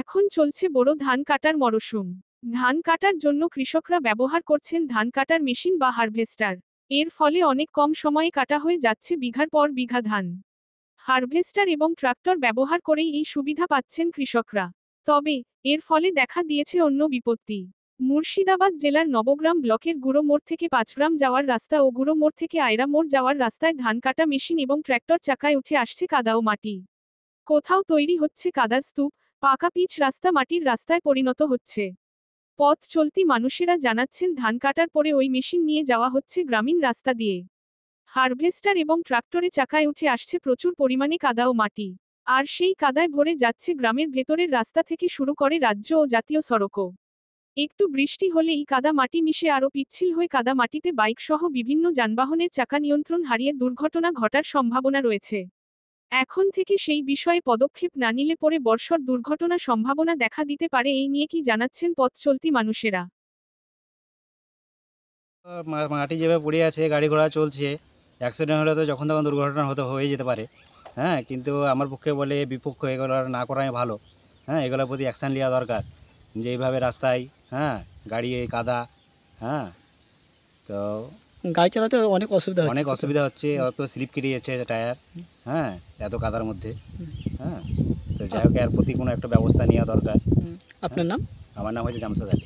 এখন চলছে বোরো ধান কাটার মরশুম। ধান কাটার জন্য কৃষকরা ব্যবহার করছেন ধান কাটার মেশিন বা হারভেস্টার। এর ফলে অনেক কম সময়ে কাটা হয়ে যাচ্ছে বিঘার পর বিঘা ধান। হারভেস্টার এবং ট্রাক্টর ব্যবহার করেই এই সুবিধা পাচ্ছেন কৃষকরা। তবে এর ফলে দেখা দিয়েছে অন্য বিপত্তি। মুর্শিদাবাদ জেলার নবগ্রাম ব্লকের গুঁড়ো মোড় থেকে পাঁচগ্রাম যাওয়ার রাস্তা ও গুঁড়ো মোড় থেকে আয়রা মোড় যাওয়ার রাস্তায় ধান কাটা মেশিন এবং ট্র্যাক্টর চাকায় উঠে আসছে কাদা ও মাটি। কোথাও তৈরি হচ্ছে কাদার স্তূপ, পাকা পিচ রাস্তা মাটির রাস্তায় পরিণত হচ্ছে। পথ চলতি মানুষেরা জানাচ্ছেন ধান কাটার পরে ওই মেশিন নিয়ে যাওয়া হচ্ছে গ্রামীণ রাস্তা দিয়ে। হারভেস্টার এবং ট্রাক্টরে চাকায় উঠে আসছে প্রচুর পরিমাণে কাদা ও মাটি। আর সেই কাদায় ভরে যাচ্ছে গ্রামের ভেতরের রাস্তা থেকে শুরু করে রাজ্য ও জাতীয় সড়কও। একটু বৃষ্টি হলেই কাদা মাটি মিশে আরও পিচ্ছিল হয়ে কাদা মাটিতে বাইক সহ বিভিন্ন যানবাহনের চাকা নিয়ন্ত্রণ হারিয়ে দুর্ঘটনা ঘটার সম্ভাবনা রয়েছে। এখন থেকে সেই বিষয়ে পদক্ষেপ না নিলে পরে বর্ষর দুর্ঘটনা সম্ভাবনা দেখা দিতে পারে, এই নিয়ে কি জানাচ্ছেন পথ চলতি মানুষেরা। মাটি যেভাবে পড়ে আছে, গাড়ি ঘোড়া চলছে, অ্যাক্সিডেন্ট হলে তো যখন তখন দুর্ঘটনা হয়ে যেতে পারে। হ্যাঁ, কিন্তু আমার পক্ষে বলে বিপক্ষ এগুলো না করাই ভালো। হ্যাঁ, এগুলোর প্রতি অ্যাকশান নেওয়া দরকার, যে এইভাবে রাস্তায় হ্যাঁ গাড়ি এই কাদা, হ্যাঁ তো গাড়ি চালাতে অনেক অসুবিধা হচ্ছে অনেক তো। অসুবিধা হচ্ছে, অত স্লিপ কেটে যাচ্ছে টায়ার। হ্যাঁ, এত কাদার মধ্যে। হ্যাঁ, তো যাই হোক এর প্রতি কোনো একটা ব্যবস্থা নেওয়া দরকার। আপনার নাম? আমার নাম হচ্ছে জামশেদ আলী।